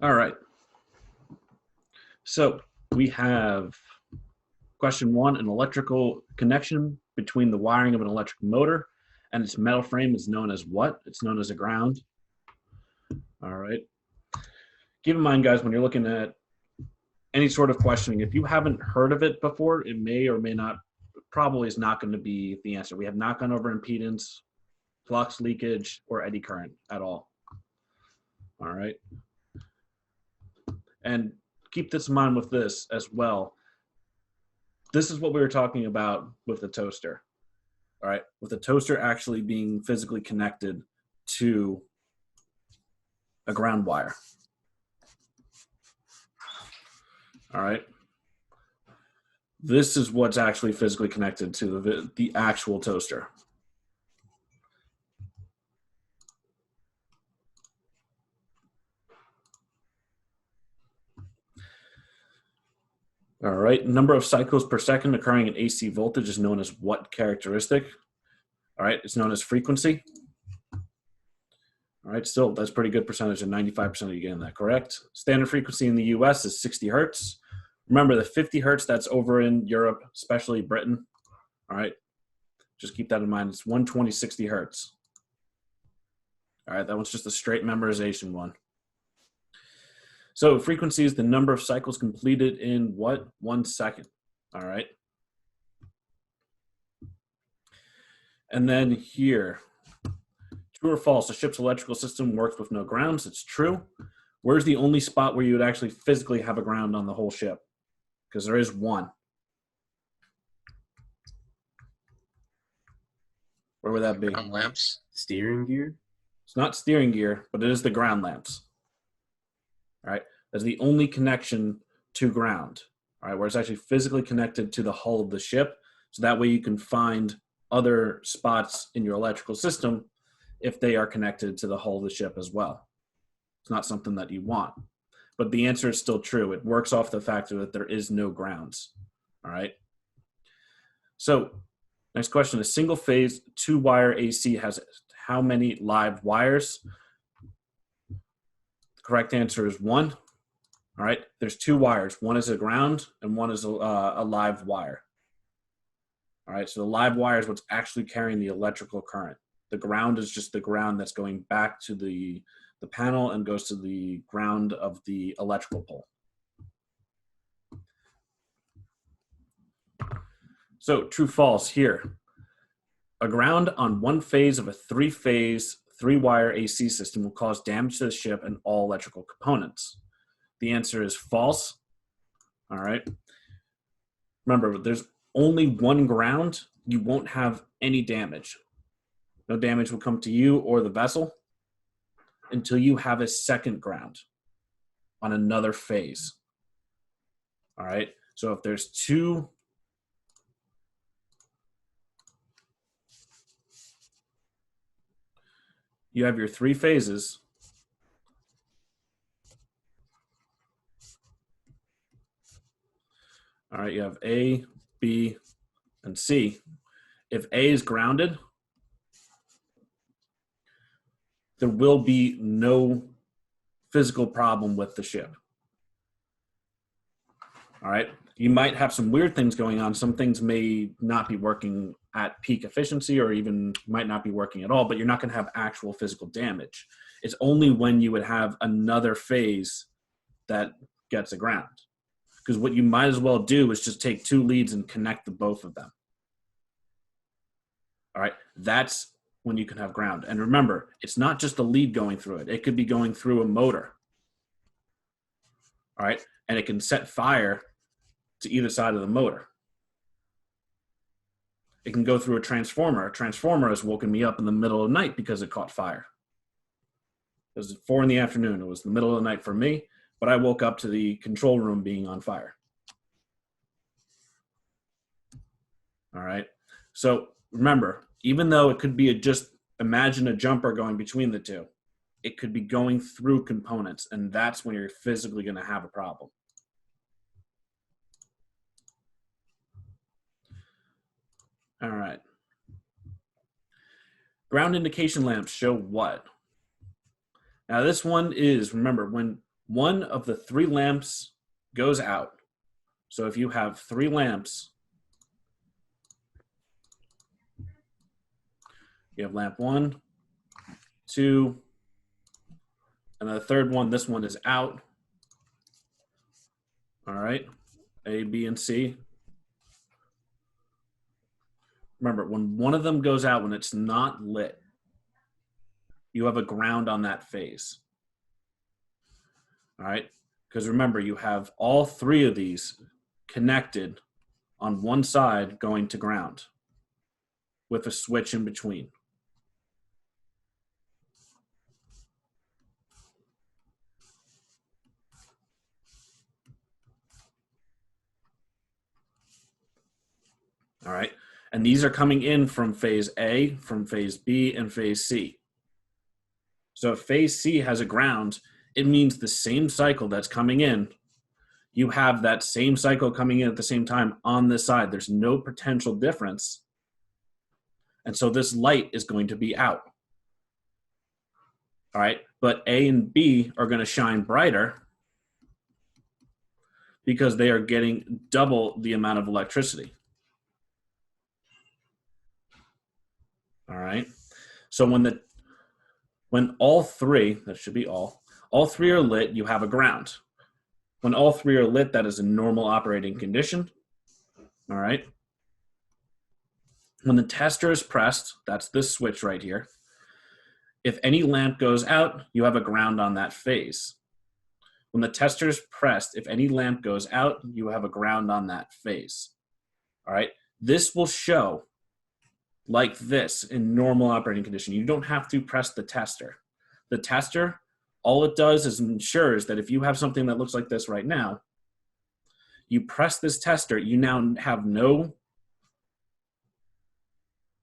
All right. So we have question one, an electrical connection between the wiring of an electric motor and its metal frame is known as what? It's known as a ground. All right. Keep in mind, guys, when you're looking at any sort of questioning, if you haven't heard of it before, it may or may not, probably is not going to be the answer. We have not gone over impedance, flux leakage, or eddy current at all. All right. And keep this in mind with this as well. This is what we were talking about with the toaster. All right. With the toaster actually being physically connected to a ground wire. All right. This is what's actually physically connected to the actual toaster. All right. Number of cycles per second occurring in AC voltage is known as what characteristic? All right. It's known as frequency. All right. Still, that's pretty good percentage of 95% of you getting that correct. Standard frequency in the US is 60 hertz. Remember the 50 hertz, that's over in Europe, especially Britain. All right. Just keep that in mind. It's 120, 60 hertz. All right. That one's just a straight memorization one. So frequency is the number of cycles completed in what? 1 second. All right. And then here, true or false, a ship's electrical system works with no grounds. It's true. Where's the only spot where you would actually physically have a ground on the whole ship? Because there is one. Where would that be? Ground lamps. Steering gear? It's not steering gear, but it is the ground lamps. All right. That's the only connection to ground. All right. Where it's actually physically connected to the hull of the ship. So that way you can find other spots in your electrical system if they are connected to the hull of the ship as well. It's not something that you want. But the answer is still true. It works off the factor that there is no grounds. All right. So next question, a single phase 2-wire AC has how many live wires? The correct answer is 1. All right. There's 2 wires. One is a ground and one is a live wire. All right. So the live wire is what's actually carrying the electrical current. The ground is just the ground that's going back to the panel and goes to the ground of the electrical pole. So true, false here. A ground on one phase of a 3-phase, 3-wire AC system will cause damage to the ship and all electrical components. The answer is false. All right. Remember, there's only one ground. You won't have any damage. No damage will come to you or the vessel until you have a second ground on another phase. All right. So if there's 2 you have your 3 phases. All right, you have A, B, and C. If A is grounded, there will be no physical problem with the ship. All right, you might have some weird things going on. Some things may not be working at peak efficiency or even might not be working at all, but you're not going to have actual physical damage. It's only when you would have another phase that gets a ground. Because what you might as well do is just take 2 leads and connect the both of them. All right, that's when you can have ground. And remember, it's not just a lead going through it. It could be going through a motor. All right, and it can set fire to either side of the motor. It can go through a transformer. A transformer has woken me up in the middle of the night because it caught fire. It was 4 in the afternoon. It was the middle of the night for me, but I woke up to the control room being on fire. All right. So remember, even though it could be just imagine a jumper going between the two, it could be going through components, and that's when you're physically going to have a problem. All right. Ground indication lamps show what? Now this one is, remember, when one of the 3 lamps goes out. So if you have 3 lamps, you have lamp 1, 2, and the third one, this one is out. All right, A, B, and C. Remember, when one of them goes out, when it's not lit, you have a ground on that phase. All right, because remember, you have all 3 of these connected on one side going to ground with a switch in between. All right, and these are coming in from phase A, from phase B, and phase C. So if phase C has a ground, it means the same cycle that's coming in, you have that same cycle coming in at the same time on this side. There's no potential difference. And so this light is going to be out. All right, but A and B are going to shine brighter because they are getting double the amount of electricity. All right, so when all 3, that should be all 3 are lit, you have a ground. When all 3 are lit, that is a normal operating condition. All right. When the tester is pressed, that's this switch right here. If any lamp goes out, you have a ground on that phase. When the tester is pressed, if any lamp goes out, you have a ground on that phase. All right. This will show like this in normal operating condition. You don't have to press the tester. The tester, all it does is ensures that if you have something that looks like this right now, you press this tester, you now have no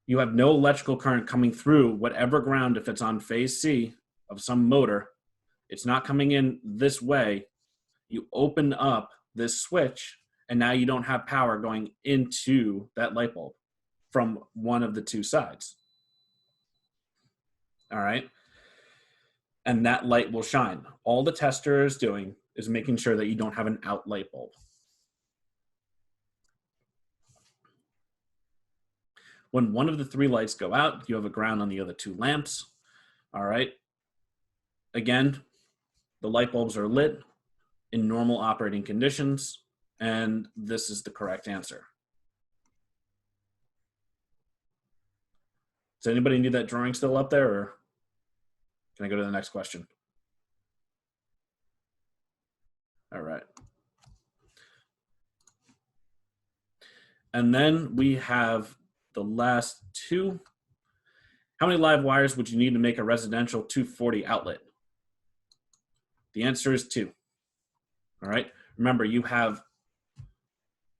electrical current coming through whatever ground. If it's on phase C of some motor, it's not coming in this way. You open up this switch, and now you don't have power going into that light bulb from one of the 2 sides. All right. And that light will shine. All the tester is doing is making sure that you don't have an out light bulb. When one of the 3 lights go out, you have a ground on the other 2 lamps. All right. Again, the light bulbs are lit in normal operating conditions, and this is the correct answer. Does anybody need that drawing still up there, or can I go to the next question? All right. And then we have the last 2. How many live wires would you need to make a residential 240 outlet? The answer is 2. All right. Remember, you have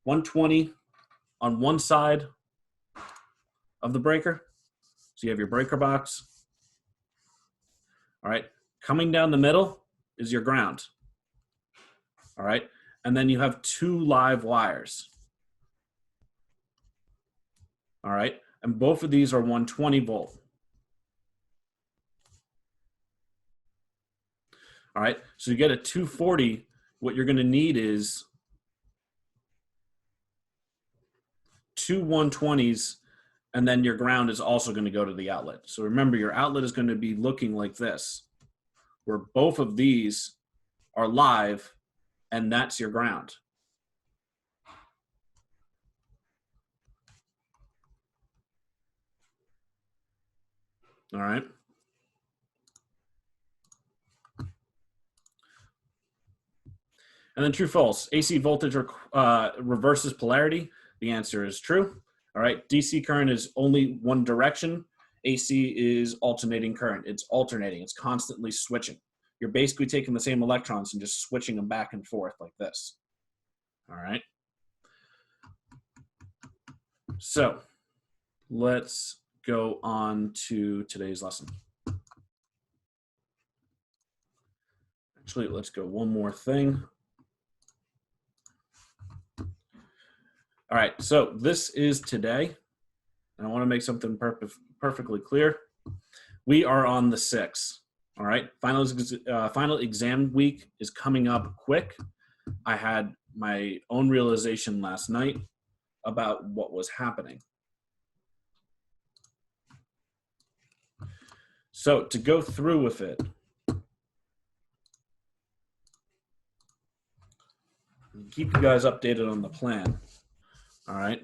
120 on one side of the breaker. So you have your breaker box. All right. Coming down the middle is your ground. All right. And then you have 2 live wires. All right. And both of these are 120 volt. All right. So you get a 240. What you're going to need is 2 120s, and then your ground is also going to go to the outlet. So remember, your outlet is going to be looking like this, where both of these are live, and that's your ground. All right. And then true, false. AC voltage reverses polarity. The answer is true. All right. DC current is only one direction. AC is alternating current. It's alternating. It's constantly switching. You're basically taking the same electrons and just switching them back and forth like this. All right. So let's go on to today's lesson. Actually, let's go one more thing. All right, so this is today, and I want to make something perfectly clear. We are on the 6th. All right, final exam week is coming up quick. I had my own realization last night about what was happening. So to go through with it, keep you guys updated on the plan. All right.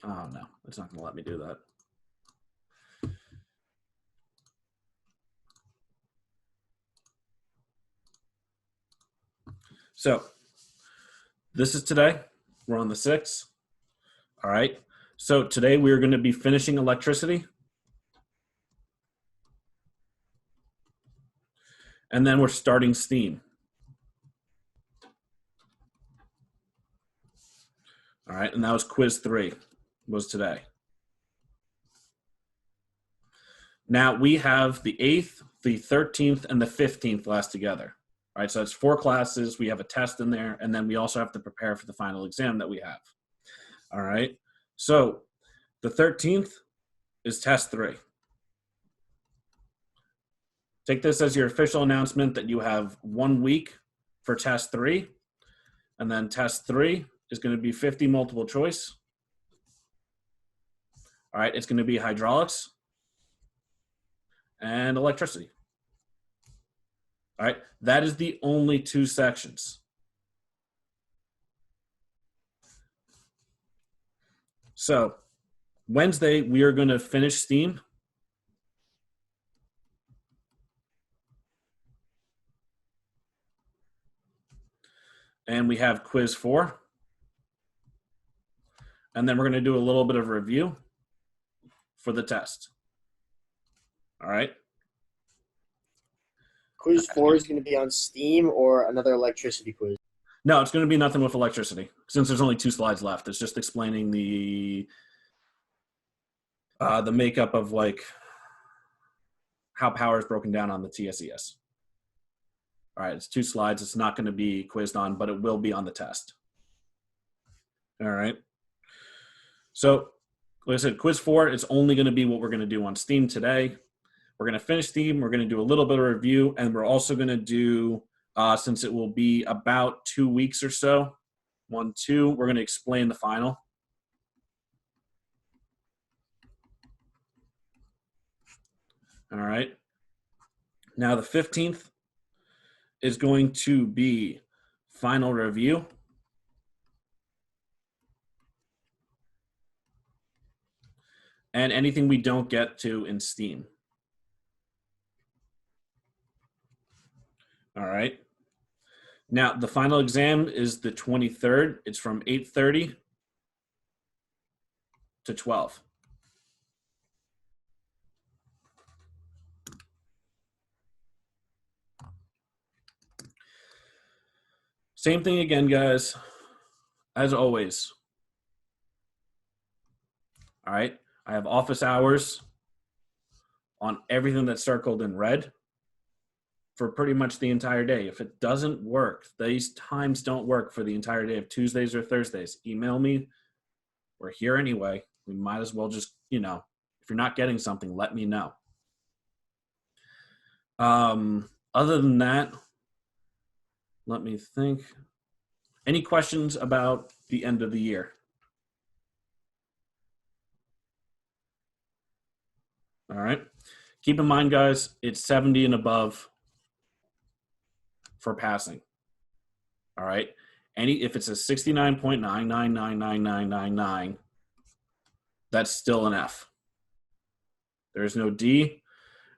Oh no, it's not going to let me do that. So this is today. We're on the 6th. All right. So today we are going to be finishing electricity. And then we're starting steam. All right. And that was quiz 3 was today. Now we have the 8th, the 13th, and the 15th class together. All right. So it's 4 classes. We have a test in there. And then we also have to prepare for the final exam that we have. All right. So the 13th is test 3. Take this as your official announcement that you have 1 week for test 3. And then test 3 is going to be 50 multiple choice. All right. It's going to be hydraulics and electricity. All right. That is the only 2 sections. So Wednesday, we are going to finish steam. And we have quiz 4. And then we're going to do a little bit of review for the test. All right. Quiz 4 is going to be on steam or another electricity quiz? No, it's going to be nothing with electricity since there's only 2 slides left. It's just explaining the makeup of like how power is broken down on the TSES. All right, it's 2 slides. It's not going to be quizzed on, but it will be on the test. All right. So, like I said, quiz 4, it's only going to be what we're going to do on steam today. We're going to finish steam. We're going to do a little bit of review, and we're also going to do, since it will be about 2 weeks or so, 1, 2, we're going to explain the final. All right. Now the 15th is going to be final review. And anything we don't get to in steam. All right. Now the final exam is the 23rd. It's from 8:30 to 12. Same thing again, guys, as always. All right. I have office hours on everything that's circled in red for pretty much the entire day. If it doesn't work, these times don't work for the entire day of Tuesdays or Thursdays, email me. We're here anyway. We might as well just, if you're not getting something, let me know. Other than that, let me think. Any questions about the end of the year? All right. Keep in mind, guys, it's 70 and above for passing. All right. If it's a 69.999999, that's still an F. There's no D.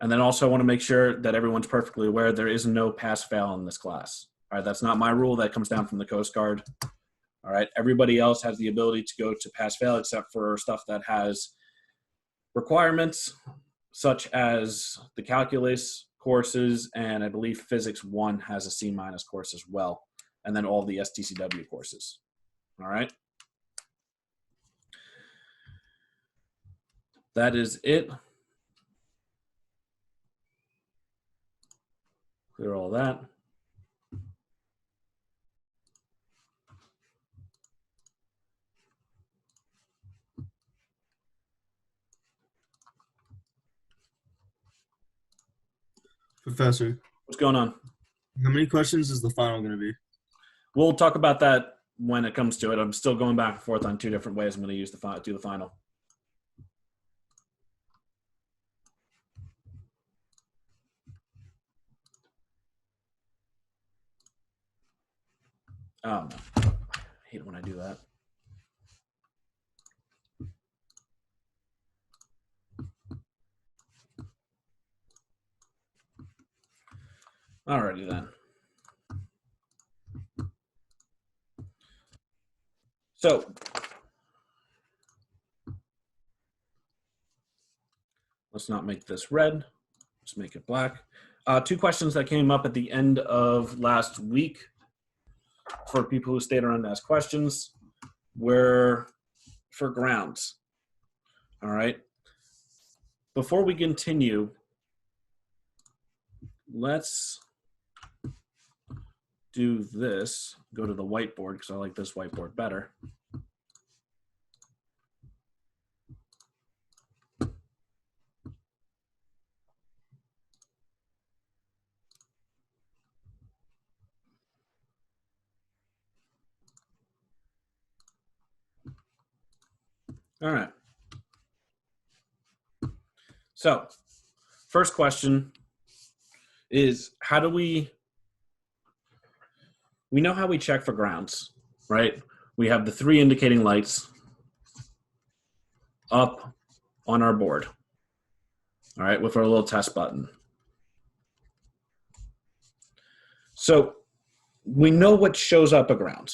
And then also I want to make sure that everyone's perfectly aware there is no pass-fail in this class. All right, that's not my rule. That comes down from the Coast Guard. All right, everybody else has the ability to go to pass-fail except for stuff that has requirements, such as the calculus courses, and I believe Physics 1 has a C- course as well, and then all the STCW courses. All right. That is it. Clear all that. Professor, What's going on? how many questions is the final going to be? We'll talk about that when it comes to it. I'm still going back and forth on 2 different ways I'm going to use do the final. Oh, no. I hate it when I do that. Alrighty then. So, let's not make this red. Let's make it black. 2 questions that came up at the end of last week for people who stayed around to ask questions were for grounds. All right. Before we continue, let's do this. Go to the whiteboard because I like this whiteboard better. All right. So, first question is how do we know how we check for grounds, right? We have the 3 indicating lights up on our board, all right, with our little test button. So we know what shows up a ground,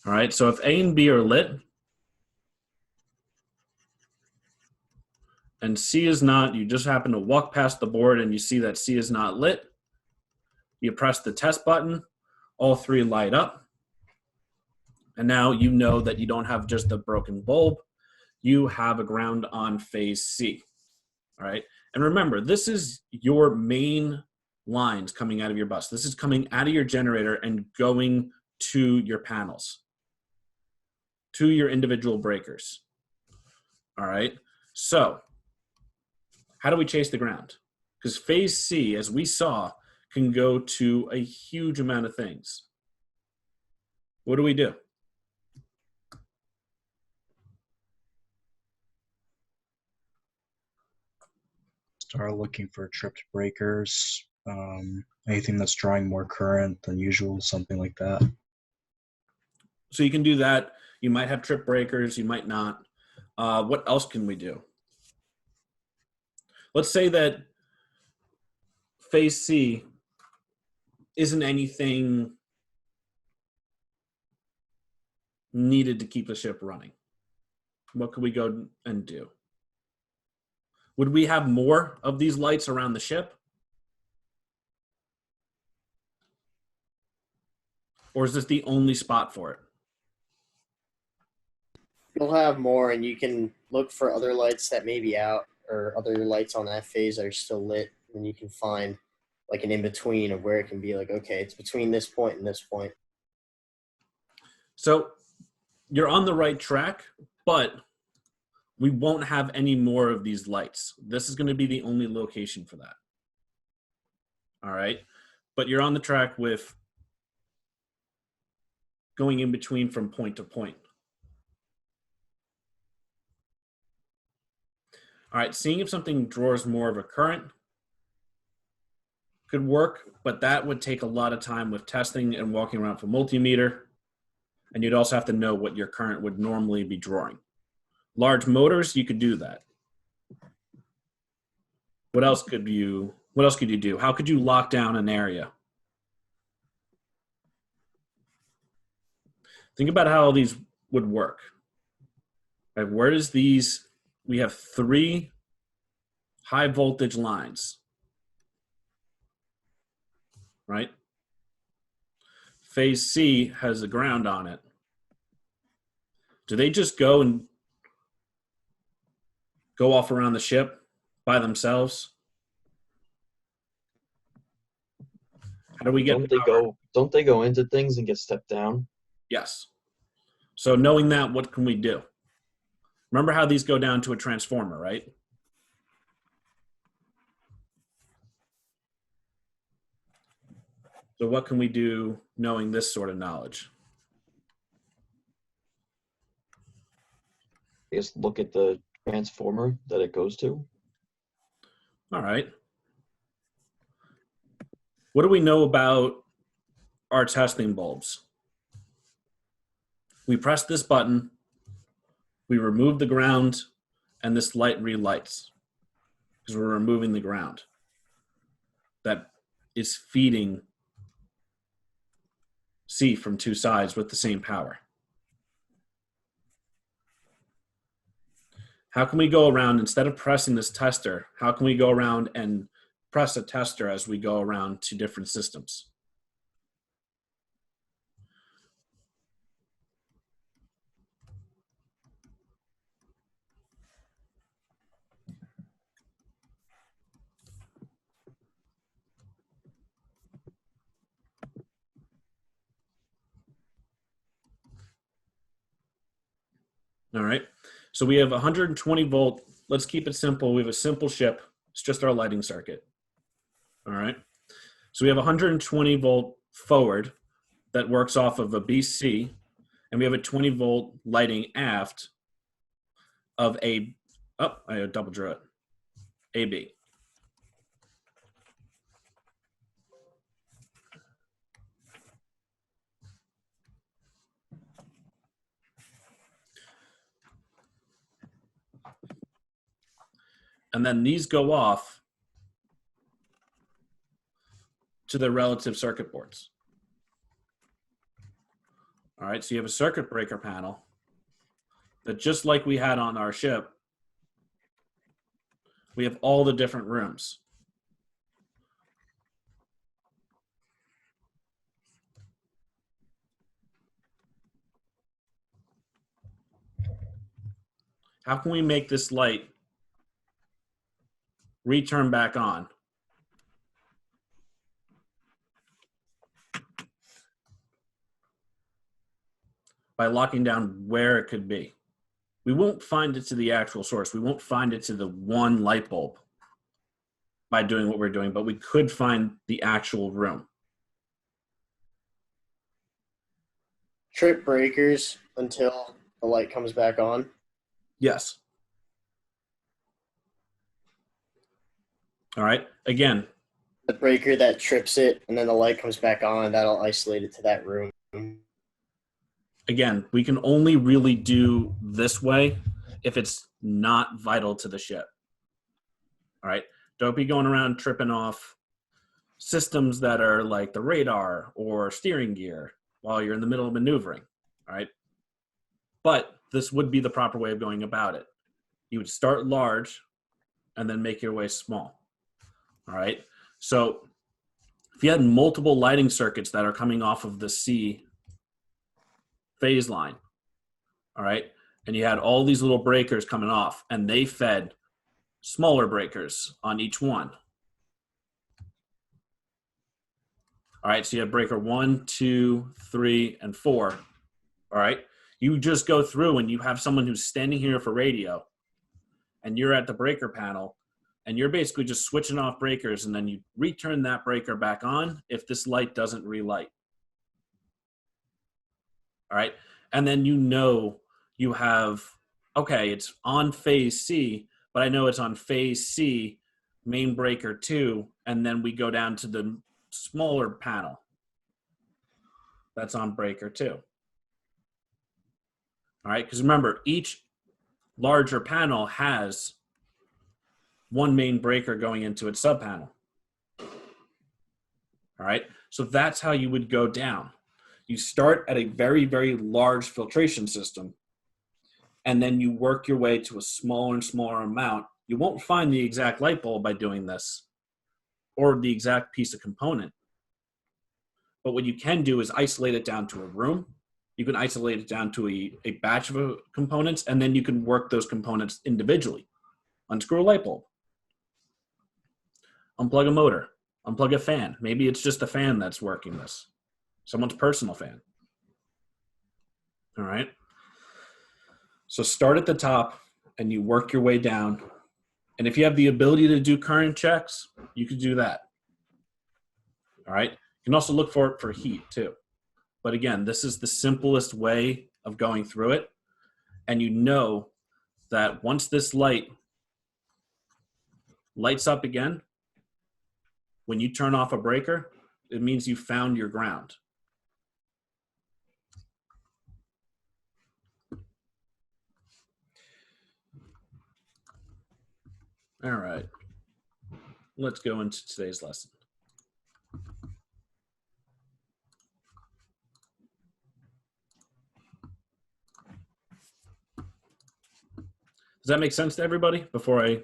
all right? So if A and B are lit and C is not, you just happen to walk past the board and you see that C is not lit, you press the test button, all 3 light up, and now you know that you don't have just a broken bulb, you have a ground on phase C, all right? And remember, this is your main lines coming out of your bus. This is coming out of your generator and going to your panels, to your individual breakers, all right? So how do we chase the ground? Because phase C, as we saw, can go to a huge amount of things. What do we do? Start looking for tripped breakers, anything that's drawing more current than usual, something like that. So you can do that. You might have trip breakers, you might not. What else can we do? Let's say that phase C isn't anything needed to keep the ship running. What could we go and do? Would we have more of these lights around the ship? Or is this the only spot for it? You'll have more, and you can look for other lights that may be out or other lights on that phase that are still lit, and you can find like an in-between of where it can be like, okay, it's between this point and this point. So you're on the right track, but we won't have any more of these lights. This is going to be the only location for that. All right. But you're on the track with going in between from point to point. All right. Seeing if something draws more of a current could work, but that would take a lot of time with testing and walking around for multimeter. And you'd also have to know what your current would normally be drawing. Large motors, you could do that. What else could you do? How could you lock down an area? Think about how these would work. Right, where does these, we have 3 high voltage lines, right? Phase C has a ground on it. Do they just go and go off around the ship by themselves? How do we get Don't they go into things and get stepped down? Yes. So knowing that, what can we do? Remember how these go down to a transformer, right? So what can we do knowing this sort of knowledge? I guess look at the transformer that it goes to. All right. What do we know about our testing bulbs? We press this button, we remove the ground, and this light relights because we're removing the ground that is feeding C from two sides with the same power. How can we go around, instead of pressing this tester, how can we go around and press a tester as we go around to different systems? All right, so we have 120 volt. Let's keep it simple. We have a simple ship. It's just our lighting circuit. All right, so we have 120 volt forward that works off of a BC, and we have a 20 volt lighting aft of a, oh, I double drew it, AB. And then these go off to their relative circuit boards. All right, so you have a circuit breaker panel that, just like we had on our ship, we have all the different rooms. How can we make this light return back on? By locking down where it could be. We won't find it to the actual source. We won't find it to the one light bulb by doing what we're doing, but we could find the actual room. Trip breakers until the light comes back on. Yes. All right. Again, The breaker that trips it and then the light comes back on, that'll isolate it to that room. again, we can only really do this way if it's not vital to the ship. All right. Don't be going around tripping off systems that are like the radar or steering gear while you're in the middle of maneuvering. All right. But this would be the proper way of going about it. You would start large and then make your way small. All right. So if you had multiple lighting circuits that are coming off of the C phase line, all right, and you had all these little breakers coming off and they fed smaller breakers on each one. All right, so you have breaker 1, 2, 3, and 4. All right, you just go through and you have someone who's standing here for radio and you're at the breaker panel and you're basically just switching off breakers, and then you return that breaker back on if this light doesn't relight. All right, and then you have, okay, it's on phase C, but I know it's on phase C, main breaker 2, and then we go down to the smaller panel that's on breaker 2. All right, because remember, each larger panel has one main breaker going into its subpanel. All right, so that's how you would go down. You start at a very, very large filtration system, and then you work your way to a smaller and smaller amount. You won't find the exact light bulb by doing this, or the exact piece of component. But what you can do is isolate it down to a room. You can isolate it down to a batch of components, and then you can work those components individually. Unscrew a light bulb. Unplug a motor. Unplug a fan. Maybe it's just a fan that's working this. Someone's personal fan. All right. So start at the top and you work your way down. And if you have the ability to do current checks, you could do that. All right. can also look for it for heat too. But again, this is the simplest way of going through it. And you know that once this light lights up again, when you turn off a breaker, it means you found your ground. All right, let's go into today's lesson. Does that make sense to everybody before I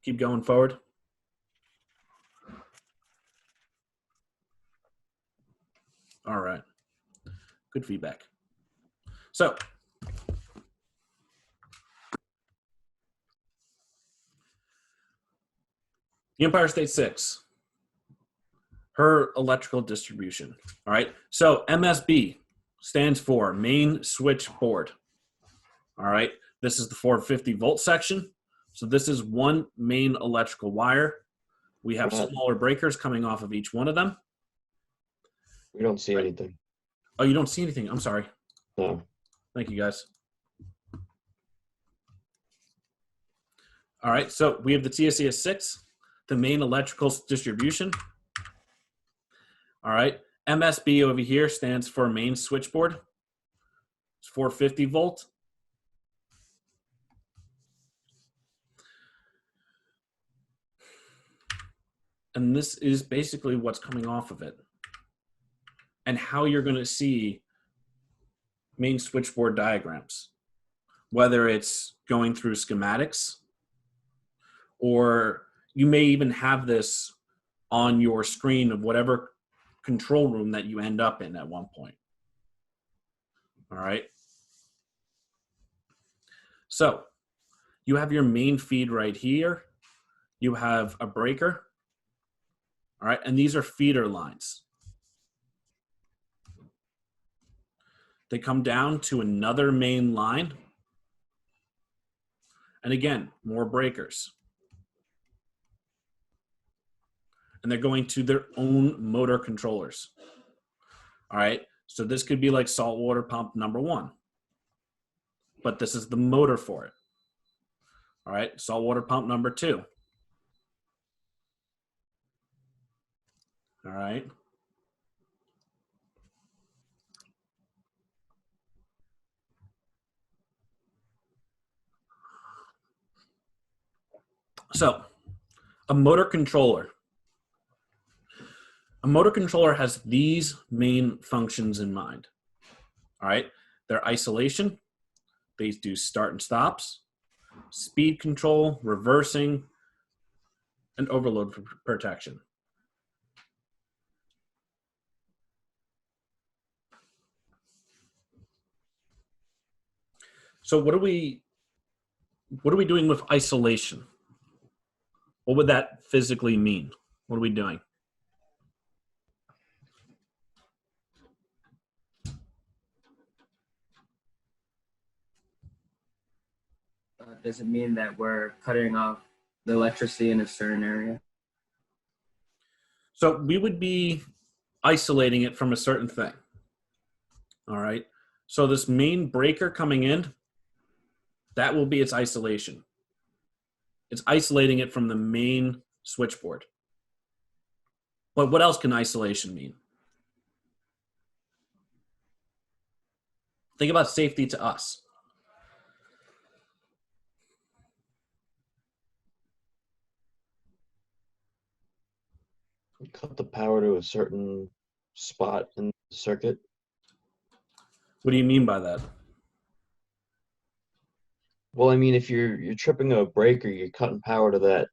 keep going forward? All right, good feedback. So, the Empire State 6, her electrical distribution. All right, so MSB stands for main switch board. All right, this is the 450 volt section. So this is one main electrical wire. We have smaller breakers coming off of each one of them. We don't see anything. Oh, you don't see anything. I'm sorry. No. Thank you, guys. All right, so we have the TSCS 6, the main electrical distribution. All right, MSB over here stands for main switchboard. It's 450 volt. And this is basically what's coming off of it and how you're going to see main switchboard diagrams, whether it's going through schematics or you may even have this on your screen of whatever control room that you end up in at one point. All right. So you have your main feed right here. You have a breaker. All right, and these are feeder lines. They come down to another main line. And again, more breakers. And they're going to their own motor controllers. All right, so this could be like saltwater pump number 1. But this is the motor for it. All right, saltwater pump number 2. All right. So, a motor controller. A motor controller has these main functions in mind. All right, their isolation. They do start and stops, speed control, reversing, and overload protection. So what are we doing with isolation? What would that physically mean? What are we doing? Does it mean that we're cutting off the electricity in a certain area? So we would be isolating it from a certain thing. All right. So this main breaker coming in, that will be its isolation. It's isolating it from the main switchboard. But what else can isolation mean? Think about safety to us. We cut the power to a certain spot in the circuit. What do you mean by that? Well, I mean, if you're tripping a breaker, you're cutting power to that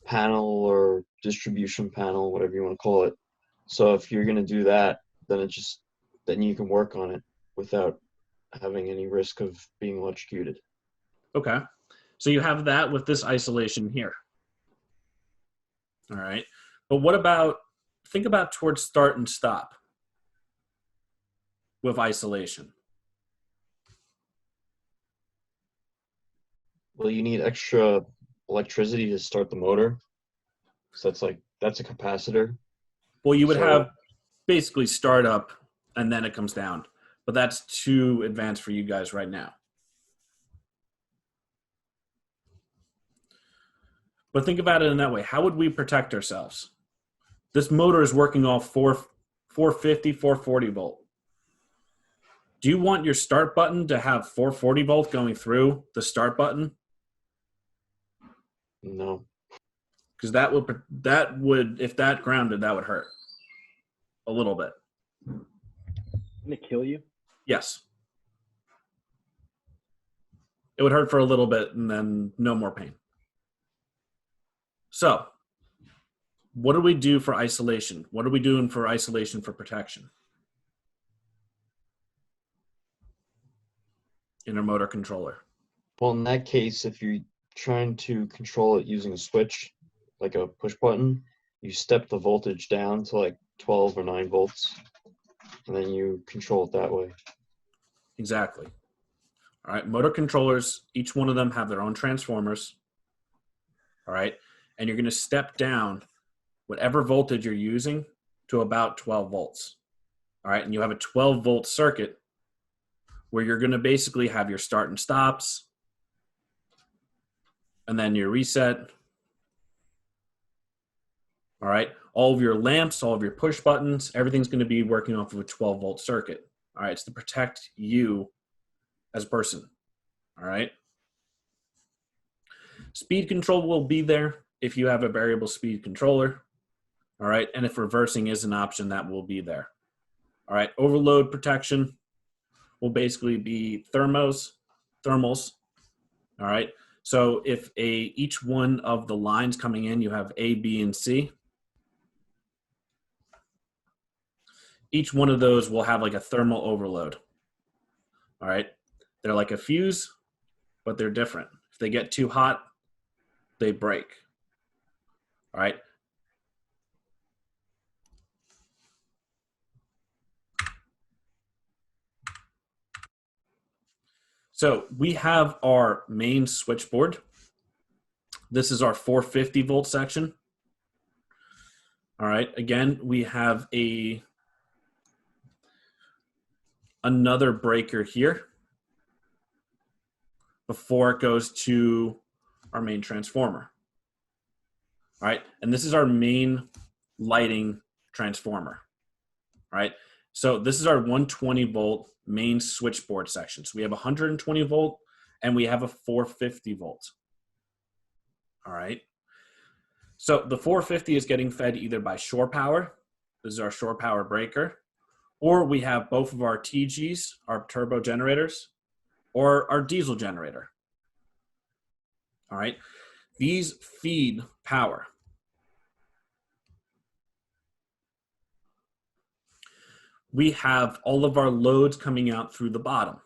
panel or distribution panel, whatever you want to call it. So if you're going to do that, then then you can work on it without having any risk of being electrocuted. Okay. So you have that with this isolation here. All right. But what about, think about towards start and stop with isolation. Well, you need extra electricity to start the motor. So that's like That's a capacitor. Well, you would So- have basically start up and then it comes down, but that's too advanced for you guys right now. But think about it in that way. How would we protect ourselves? This motor is working off 450, 440 volt. Do you want your start button to have 440 volt going through the start button? No. Because that would if that grounded, that would hurt a little bit. Can it kill you? Yes. It would hurt for a little bit and then no more pain. So, what do we do for isolation? What are we doing for isolation for protection? In a motor controller. Well, in that case, if you're trying to control it using a switch, like a push button, you step the voltage down to like 12 or 9 volts, and then you control it that way. Exactly. All right, motor controllers, each one of them have their own transformers. All right, and you're going to step down whatever voltage you're using to about 12 volts. All right, and you have a 12 volt circuit where you're going to basically have your start and stops, and then your reset. All right, all of your lamps, all of your push buttons, everything's going to be working off of a 12 volt circuit. All right, it's to protect you as a person. All right. Speed control will be there if you have a variable speed controller. All right, and if reversing is an option, that will be there. All right, overload protection will basically be thermals. All right, so if each one of the lines coming in, you have A, B, and C. Each one of those will have like a thermal overload. All right, they're like a fuse, but they're different. If they get too hot, they break. All right. So we have our main switchboard. This is our 450 volt section. All right. Again, we have another breaker here before it goes to our main transformer. All right. And this is our main lighting transformer. All right. So this is our 120 volt main switchboard section. So we have 120 volt and we have a 450 volt. All right. So the 450 is getting fed either by shore power. This is our shore power breaker. Or we have both of our TGs, our turbo generators, or our diesel generator. All right. These feed power. We have all of our loads coming out through the bottom.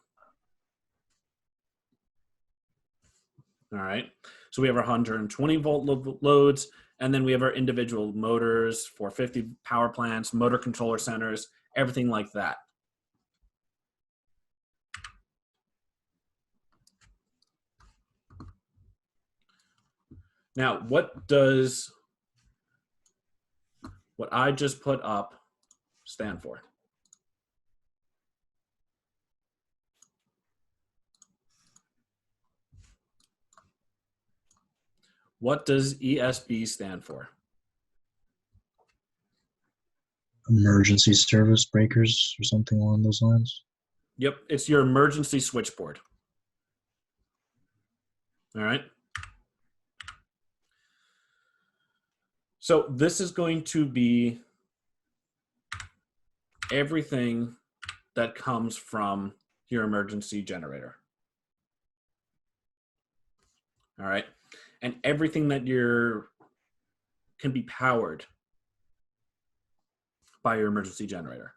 All right. So we have our 120 volt loads, and then we have our individual motors, 450 power plants, motor controller centers, everything like that. Now, what does what I just put up stand for? What does ESB stand for? Emergency service breakers or something along those lines. Yep, it's your emergency switchboard. All right. So this is going to be everything that comes from your emergency generator. All right. And everything that can be powered by your emergency generator.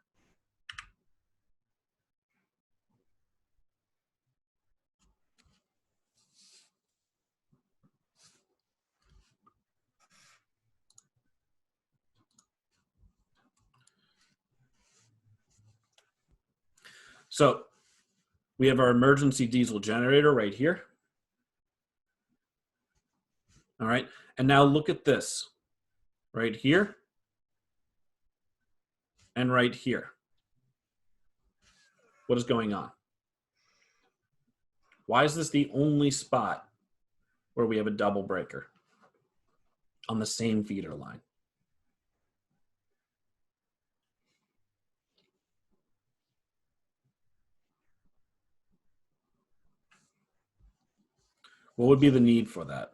So we have our emergency diesel generator right here. All right. And now look at this. right here, and right here. What is going on? Why is this the only spot where we have a double breaker on the same feeder line? What would be the need for that?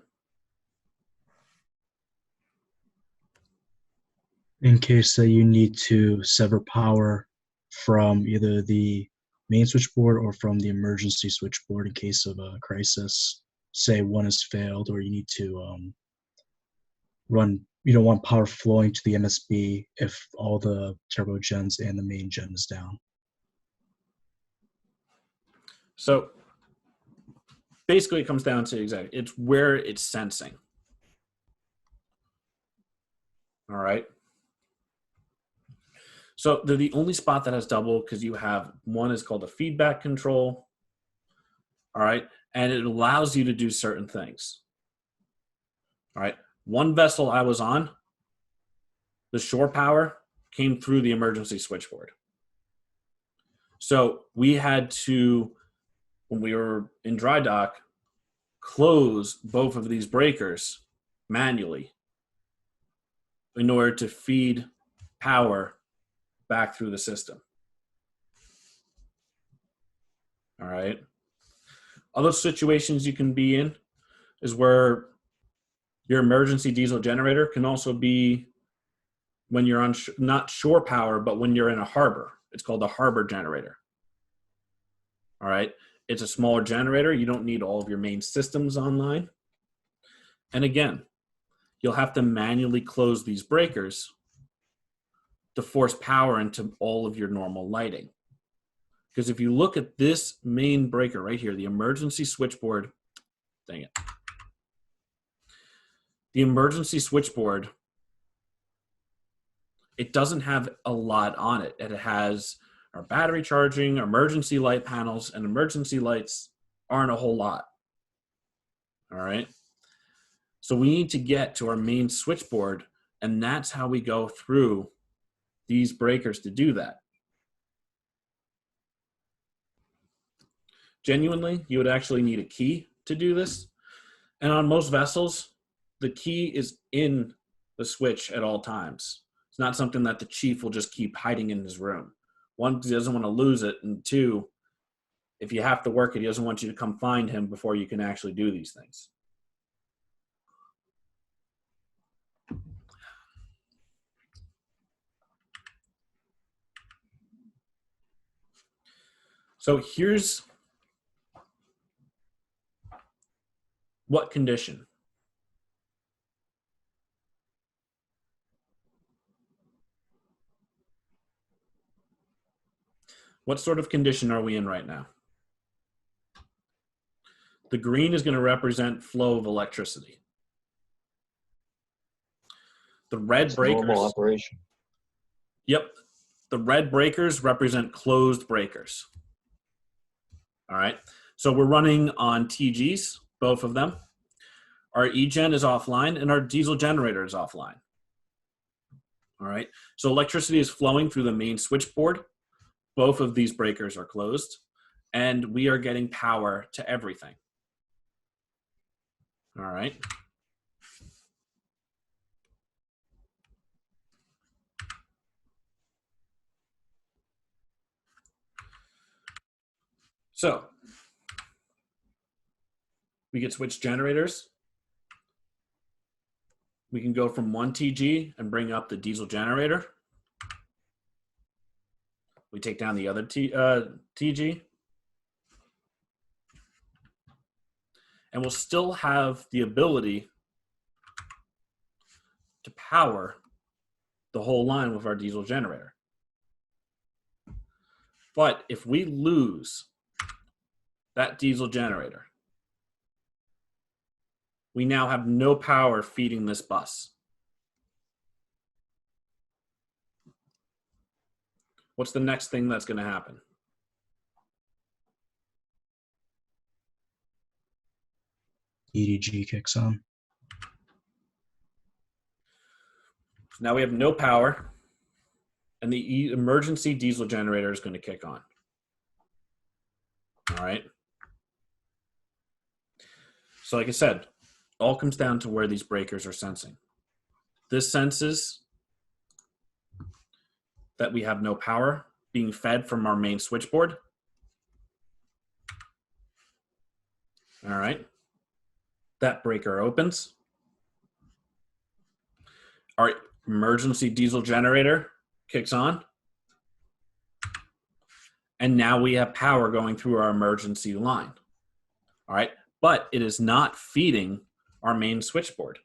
In case that you need to sever power from either the main switchboard or from the emergency switchboard in case of a crisis. Say one has failed, or you need to run. You don't want power flowing to the MSB if all the turbo gens and the main gen is down. So basically, it comes down to exactly it's where it's sensing. All right. So they're the only spot that has double because you have one is called a feedback control. All right. And it allows you to do certain things. All right. One vessel I was on, the shore power came through the emergency switchboard. So we had to, when we were in dry dock, close both of these breakers manually in order to feed power back through the system. All right. Other situations you can be in is where your emergency diesel generator can also be when you're on not shore power, but when you're in a harbor. It's called a harbor generator. All right. It's a smaller generator. You don't need all of your main systems online. And again, you'll have to manually close these breakers to force power into all of your normal lighting. Because if you look at this main breaker right here, the emergency switchboard, dang it. The emergency switchboard, it doesn't have a lot on it. It has our battery charging, emergency light panels, and emergency lights aren't a whole lot. All right. So we need to get to our main switchboard, and that's how we go through these breakers to do that. Genuinely, you would actually need a key to do this. And on most vessels, the key is in the switch at all times. It's not something that the chief will just keep hiding in his room. One, he doesn't want to lose it. And two, if you have to work it, he doesn't want you to come find him before you can actually do these things. So here's what condition. What sort of condition are we in right now? The green is going to represent flow of electricity. The red It's breakers. normal operation. Yep. The red breakers represent closed breakers. All right. So we're running on TGs, both of them. Our eGen is offline and our diesel generator is offline. All right. So electricity is flowing through the main switchboard. Both of these breakers are closed and we are getting power to everything. All right. So we get switch generators. We can go from one TG and bring up the diesel generator. We take down the other TG. And we'll still have the ability to power the whole line with our diesel generator. But if we lose that diesel generator, we now have no power feeding this bus. What's the next thing that's going to happen? EDG kicks on. Now we have no power, and the emergency diesel generator is going to kick on. All right. So like I said, all comes down to where these breakers are sensing. This senses that we have no power being fed from our main switchboard. All right. That breaker opens. Our emergency diesel generator kicks on. And now we have power going through our emergency line. All right. But it is not feeding our main switchboard.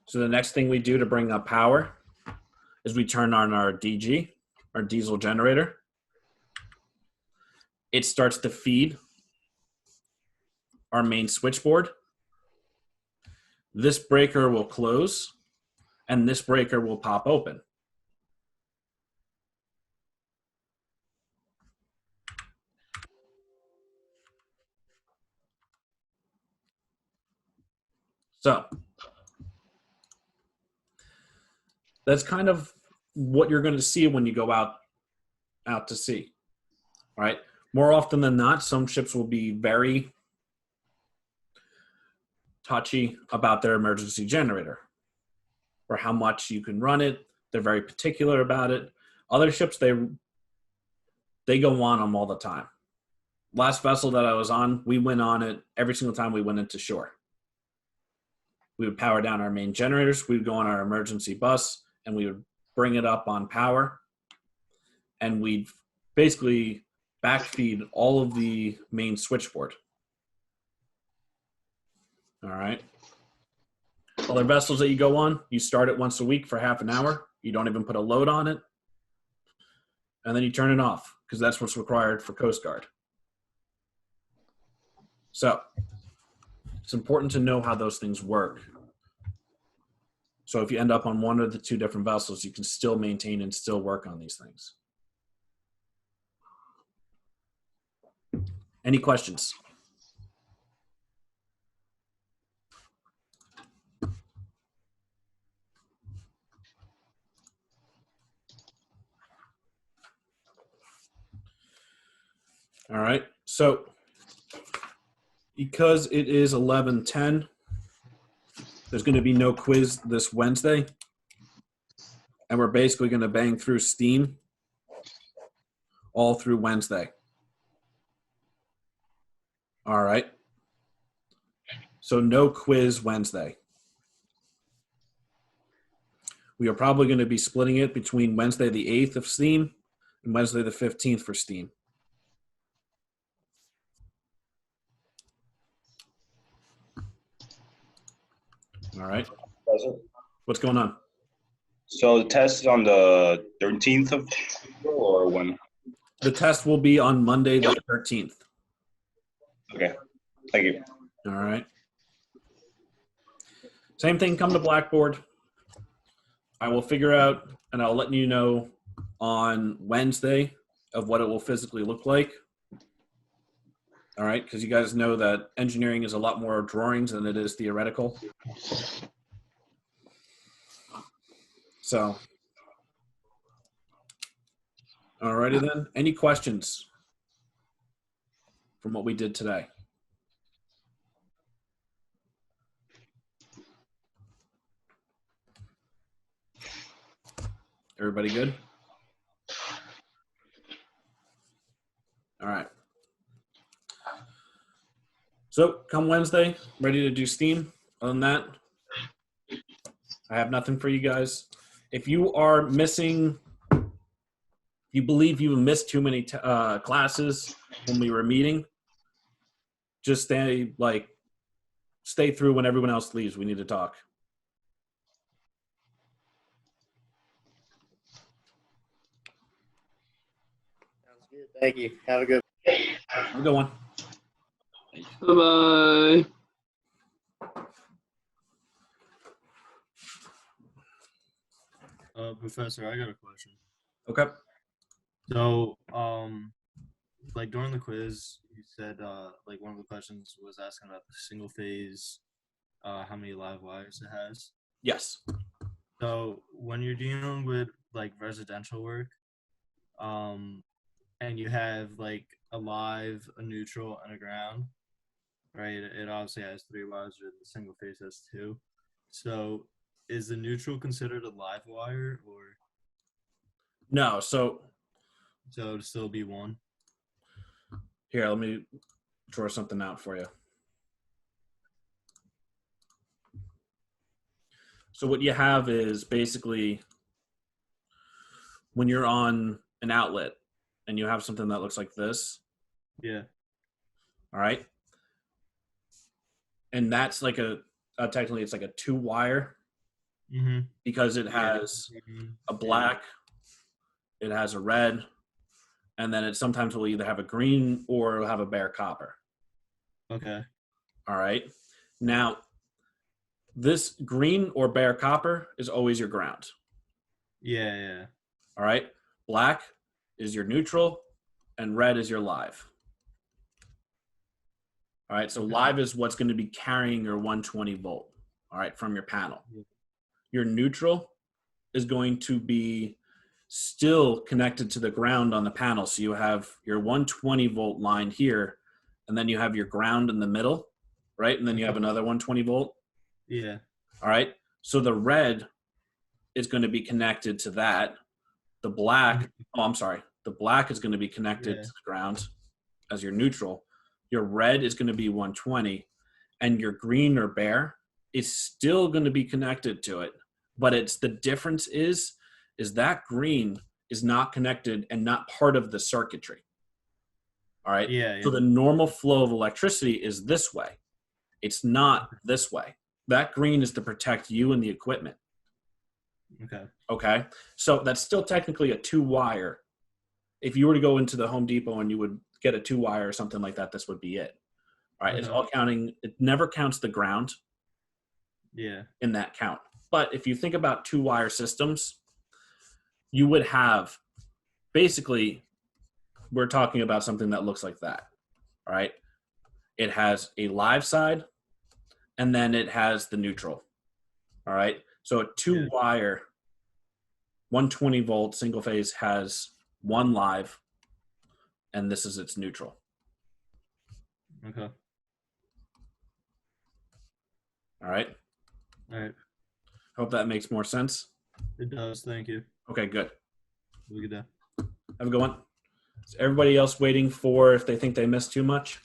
So the next thing we do to bring up power is we turn on our DG, our diesel generator. It starts to feed our main switchboard. This breaker will close, and this breaker will pop open. So that's kind of what you're going to see when you go out to sea. All right. More often than not, some ships will be very touchy about their emergency generator or how much you can run it. They're very particular about it. Other ships, they go on them all the time. Last vessel that I was on, we went on it every single time we went into shore. We would power down our main generators. We would go on our emergency bus, and we would bring it up on power. And we'd basically backfeed all of the main switchboard. All right. Other vessels that you go on, you start it once a week for half an hour. You don't even put a load on it. And then you turn it off because that's what's required for Coast Guard. So it's important to know how those things work. So if you end up on one of the two different vessels, you can still maintain and still work on these things. Any questions? All right. So because it is 11:10, there's going to be no quiz this Wednesday. And we're basically going to bang through STEAM all through Wednesday. All right. So no quiz Wednesday. We are probably going to be splitting it between Wednesday the 8th of STEAM and Wednesday the 15th for STEAM. All right. What's going on? So the test is on the 13th of April or when? The test will be on Monday the 13th. Okay. Thank you. All right. Same thing, come to Blackboard. I will figure out, and I'll let you know on Wednesday of what it will physically look like. All right, because you guys know that engineering is a lot more drawings than it is theoretical. So, all righty then. Any questions from what we did today? Everybody good? All right. So come Wednesday, ready to do STEAM. Other than that, I have nothing for you guys. If you are missing, you believe you missed too many classes when we were meeting, just stay through when everyone else leaves. We need to talk. Sounds good. Thank you. Have a good Have a good one. Bye-bye. Professor, I got a question. Okay. So, like during the quiz, you said like one of the questions was asking about the single phase, how many live wires it has. Yes. So when you're dealing with like residential work, and you have like a live, a neutral, and a ground, right? It obviously has 3 wires, or the single phase has 2. So is the neutral considered a live wire, or No. So it'd still be 1? here, let me draw something out for you. So what you have is basically when you're on an outlet and you have something that looks like this, Yeah. all right? And that's like technically it's like a 2-wire Mm-hmm. because it has a black, it has a red, and then it sometimes will either have a green or it'll have a bare copper. Okay. All right. Now, this green or bare copper is always your ground. Yeah, yeah. All right. Black is your neutral, and red is your live. All right. So Okay. live is what's going to be carrying your 120 volt. All right, from your panel. Your neutral is going to be still connected to the ground on the panel. So you have your 120 volt line here, and then you have your ground in the middle, right? And then you have another 120 volt. Yeah. All right. So the red is going to be connected to that. The black, the black is going to be connected to the ground as your neutral. Your red is going to be 120, and your green or bare is still going to be connected to it. But it's the difference is that green is not connected and not part of the circuitry. All right. Yeah. So the normal flow of electricity is this way. It's not this way. That green is to protect you and the equipment. Okay. Okay. So that's still technically a 2-wire. If you were to go into the Home Depot and you would get a 2-wire or something like that, this would be it. All right. It's all counting. It never counts the ground. Yeah. In that count. But if you think about 2-wire systems, you would have basically, we're talking about something that looks like that. All right. It has a live side and then it has the neutral. All right. So a 2-wire, 120 volt single phase has 1 live, and this is its neutral. Okay. All right. All right. Hope that makes more sense. It does. Thank you. Okay, good. Have a good day. Have a good one. Is everybody else waiting for if they think they missed too much?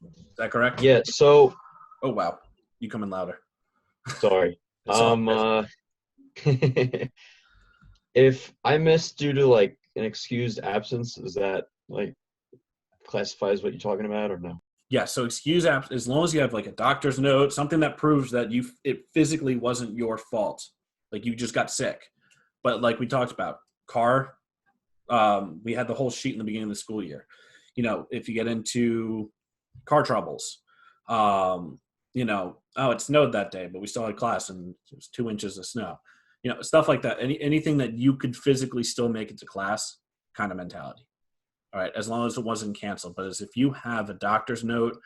Is that correct? Yeah. So Oh, wow. You coming louder. sorry. It's all good. If I missed due to like an excused absence, is that like classifies what you're talking about or no? Yeah, so excuse apps as long as you have like a doctor's note, something that proves that it physically wasn't your fault. Like you just got sick. But like we talked about, car, we had the whole sheet in the beginning of the school year. You know, if you get into car troubles, you know, oh, it snowed that day, but we still had class and it was 2 inches of snow. You know, stuff like that. Anything that you could physically still make it to class kind of mentality. All right, as long as it wasn't canceled. But as if you have a doctor's note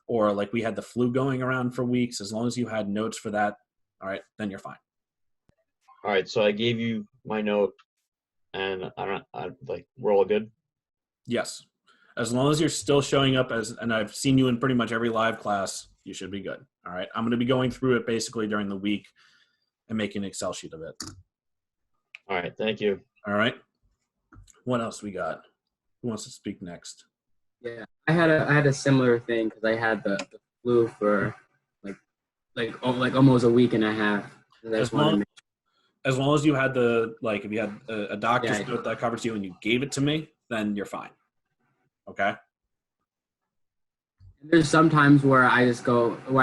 or like we had the flu going around for weeks, as long as you had notes for that, all right, then you're fine. All right. So I gave you my note, and we're all good. Yes. As long as you're still showing up and I've seen you in pretty much every live class, you should be good. All right. I'm going to be going through it basically during the week and making an Excel sheet of it. All right. Thank you. All right. What else we got? Who wants to speak next? Yeah, I had a similar thing because I had the flu for like almost a week and a half. As long as you had if you had a doctor's note that covers you and you gave it to me, then you're fine. Okay. There's some times where I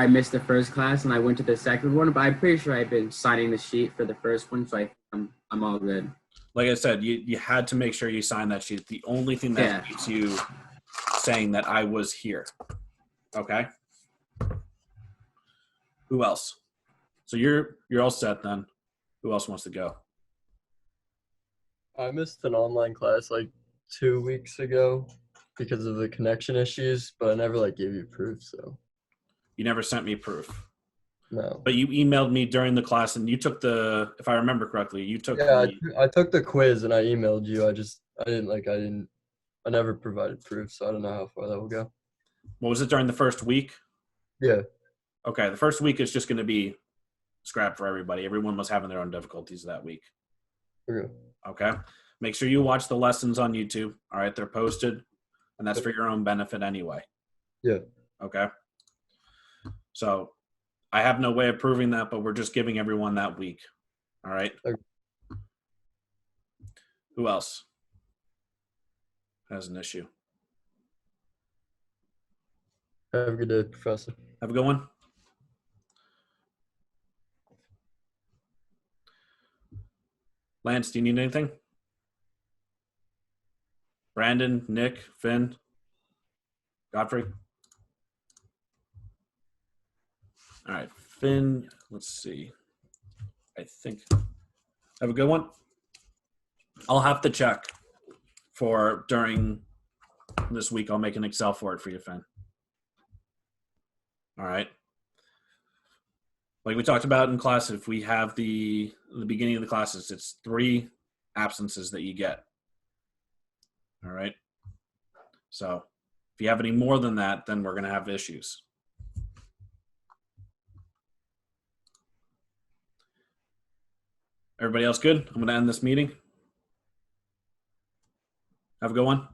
missed the first class and I went to the second one, but I'm pretty sure I've been signing the sheet for the first one, so I'm all good. Like I said, you had to make sure you sign that sheet. The only thing that keeps you saying that I was here. Okay. Who else? So you're all set then. Who else wants to go? I missed an online class like 2 weeks ago because of the connection issues, but I never like gave you proof, so You never sent me proof. no. But you emailed me during the class, and you took the, if I remember correctly, you took Yeah, the, I took the quiz and I emailed you. I never provided proof, so I don't know how far that will go. what was it, during the first week? Yeah. Okay, the first week is just going to be scrapped for everybody. Everyone was having their own difficulties that week. Okay. Okay? Make sure you watch the lessons on YouTube. All right, they're posted, and that's for your own benefit anyway. Yeah. Okay? So I have no way of proving that, but we're just giving everyone that week. All right? Okay. Who else has an issue? Have a good day, Professor. Have a good one. Lance, do you need anything? Brandon, Nick, Finn, Godfrey? All right, Finn, let's see. I think. Have a good one. I'll have to check for during this week. I'll make an Excel for it for you, Finn. All right. Like we talked about in class, if we have the beginning of the classes, it's 3 absences that you get. All right. So if you have any more than that, then we're going to have issues. Everybody else good? I'm going to end this meeting. Have a good one.